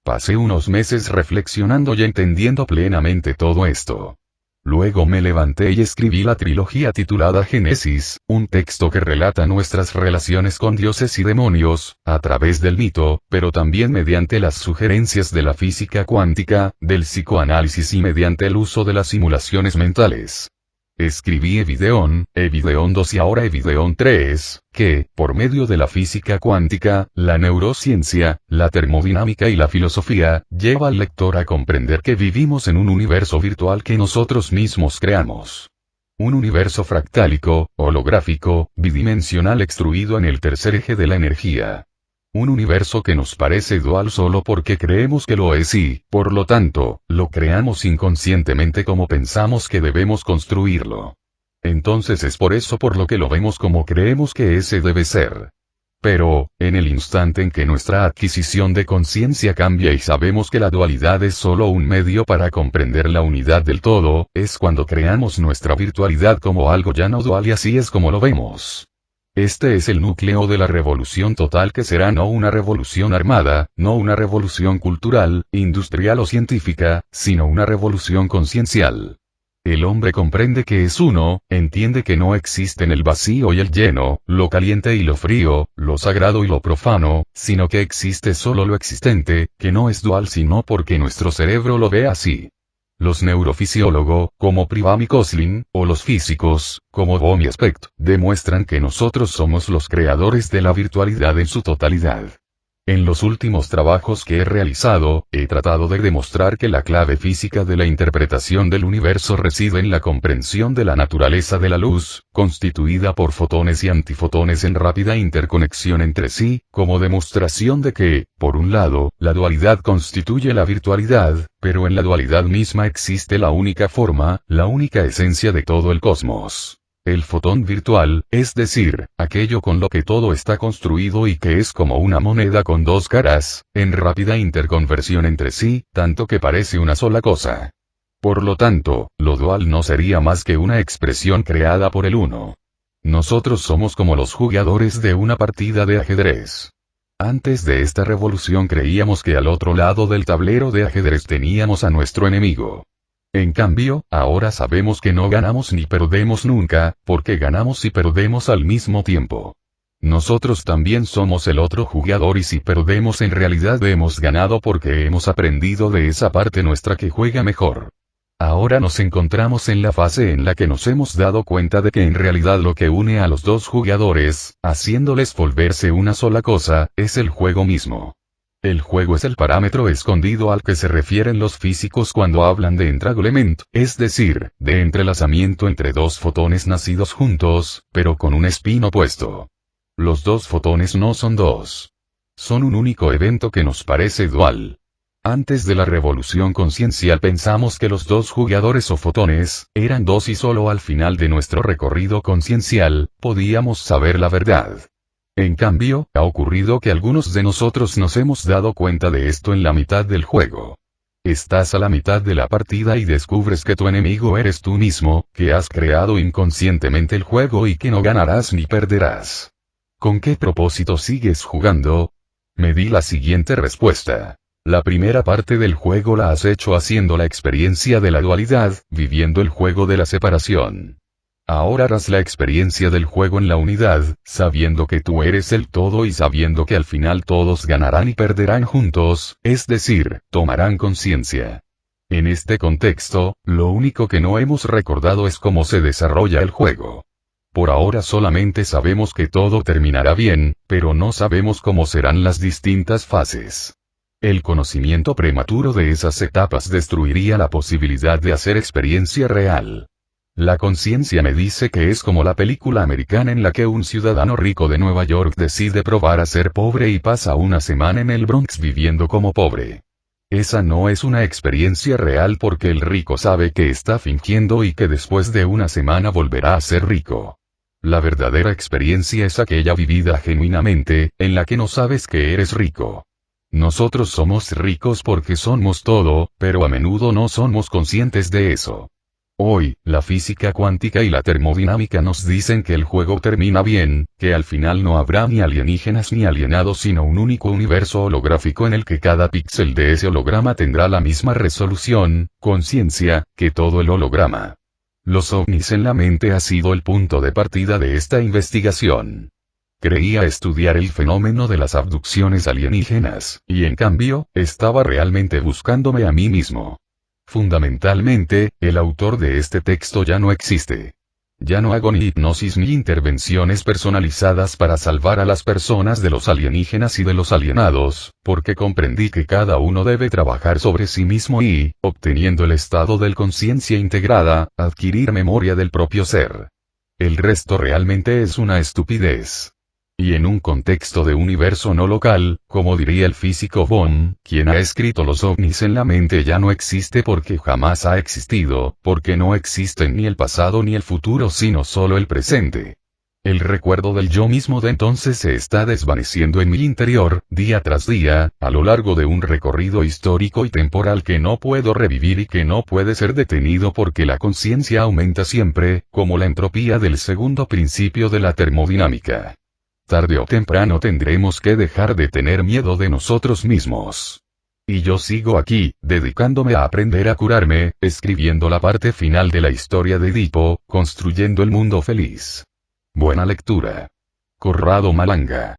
Pasé unos meses reflexionando y entendiendo plenamente todo esto. Luego me levanté y escribí la trilogía titulada Génesis, un texto que relata nuestras relaciones con dioses y demonios, a través del mito, pero también mediante las sugerencias de la física cuántica, del psicoanálisis y mediante el uso de las simulaciones mentales. Escribí Evideón 2 y ahora Evideón 3, que, por medio de la física cuántica, la neurociencia, la termodinámica y la filosofía, lleva al lector a comprender que vivimos en un universo virtual que nosotros mismos creamos. Un universo fractálico, holográfico, bidimensional extruido en el tercer eje de la energía. Un universo que nos parece dual solo porque creemos que lo es y, por lo tanto, lo creamos inconscientemente como pensamos que debemos construirlo. Entonces es por eso por lo que lo vemos como creemos que ese debe ser. Pero, en el instante en que nuestra adquisición de conciencia cambia y sabemos que la dualidad es solo un medio para comprender la unidad del todo, es cuando creamos nuestra virtualidad como algo ya no dual y así es como lo vemos. Este es el núcleo de la revolución total que será no una revolución armada, no una revolución cultural, industrial o científica, sino una revolución conciencial. El hombre comprende que es uno, entiende que no existen el vacío y el lleno, lo caliente y lo frío, lo sagrado y lo profano, sino que existe solo lo existente, que no es dual sino porque nuestro cerebro lo ve así. Los neurofisiólogos, como Pribham y Koslin, o los físicos, como Bohm y Specht, demuestran que nosotros somos los creadores de la virtualidad en su totalidad. En los últimos trabajos que he realizado, he tratado de demostrar que la clave física de la interpretación del universo reside en la comprensión de la naturaleza de la luz, constituida por fotones y antifotones en rápida interconexión entre sí, como demostración de que, por un lado, la dualidad constituye la virtualidad, pero en la dualidad misma existe la única forma, la única esencia de todo el cosmos. El fotón virtual, es decir, aquello con lo que todo está construido y que es como una moneda con dos caras, en rápida interconversión entre sí, tanto que parece una sola cosa. Por lo tanto, lo dual no sería más que una expresión creada por el uno. Nosotros somos como los jugadores de una partida de ajedrez. Antes de esta revolución creíamos que al otro lado del tablero de ajedrez teníamos a nuestro enemigo. En cambio, ahora sabemos que no ganamos ni perdemos nunca, porque ganamos y perdemos al mismo tiempo. Nosotros también somos el otro jugador y si perdemos en realidad hemos ganado porque hemos aprendido de esa parte nuestra que juega mejor. Ahora nos encontramos en la fase en la que nos hemos dado cuenta de que en realidad lo que une a los dos jugadores, haciéndoles volverse una sola cosa, es el juego mismo. El juego es el parámetro escondido al que se refieren los físicos cuando hablan de entanglement, es decir, de entrelazamiento entre dos fotones nacidos juntos, pero con un spin opuesto. Los dos fotones no son dos. Son un único evento que nos parece dual. Antes de la revolución conciencial pensamos que los dos jugadores o fotones, eran dos y solo al final de nuestro recorrido conciencial, podíamos saber la verdad. En cambio, ha ocurrido que algunos de nosotros nos hemos dado cuenta de esto en la mitad del juego. Estás a la mitad de la partida y descubres que tu enemigo eres tú mismo, que has creado inconscientemente el juego y que no ganarás ni perderás. ¿Con qué propósito sigues jugando? Me di la siguiente respuesta. La primera parte del juego la has hecho haciendo la experiencia de la dualidad, viviendo el juego de la separación. Ahora harás la experiencia del juego en la unidad, sabiendo que tú eres el todo y sabiendo que al final todos ganarán y perderán juntos, es decir, tomarán conciencia. En este contexto, lo único que no hemos recordado es cómo se desarrolla el juego. Por ahora solamente sabemos que todo terminará bien, pero no sabemos cómo serán las distintas fases. El conocimiento prematuro de esas etapas destruiría la posibilidad de hacer experiencia real. La conciencia me dice que es como la película americana en la que un ciudadano rico de Nueva York decide probar a ser pobre y pasa una semana en el Bronx viviendo como pobre. Esa no es una experiencia real porque el rico sabe que está fingiendo y que después de una semana volverá a ser rico. La verdadera experiencia es aquella vivida genuinamente, en la que no sabes que eres rico. Nosotros somos ricos porque somos todo, pero a menudo no somos conscientes de eso. Hoy, la física cuántica y la termodinámica nos dicen que el juego termina bien, que al final no habrá ni alienígenas ni alienados sino un único universo holográfico en el que cada píxel de ese holograma tendrá la misma resolución, conciencia, que todo el holograma. Los ovnis en la mente ha sido el punto de partida de esta investigación. Creía estudiar el fenómeno de las abducciones alienígenas, y en cambio, estaba realmente buscándome a mí mismo. Fundamentalmente, el autor de este texto ya no existe. Ya no hago ni hipnosis ni intervenciones personalizadas para salvar a las personas de los alienígenas y de los alienados, porque comprendí que cada uno debe trabajar sobre sí mismo y, obteniendo el estado de conciencia integrada, adquirir memoria del propio ser. El resto realmente es una estupidez. Y en un contexto de universo no local, como diría el físico Bohm, quien ha escrito los ovnis en la mente ya no existe porque jamás ha existido, porque no existen ni el pasado ni el futuro sino solo el presente. El recuerdo del yo mismo de entonces se está desvaneciendo en mi interior, día tras día, a lo largo de un recorrido histórico y temporal que no puedo revivir y que no puede ser detenido porque la conciencia aumenta siempre, como la entropía del segundo principio de la termodinámica. Tarde o temprano tendremos que dejar de tener miedo de nosotros mismos. Y yo sigo aquí, dedicándome a aprender a curarme, escribiendo la parte final de la historia de Edipo, construyendo el mundo feliz. Buena lectura. Corrado Malanga.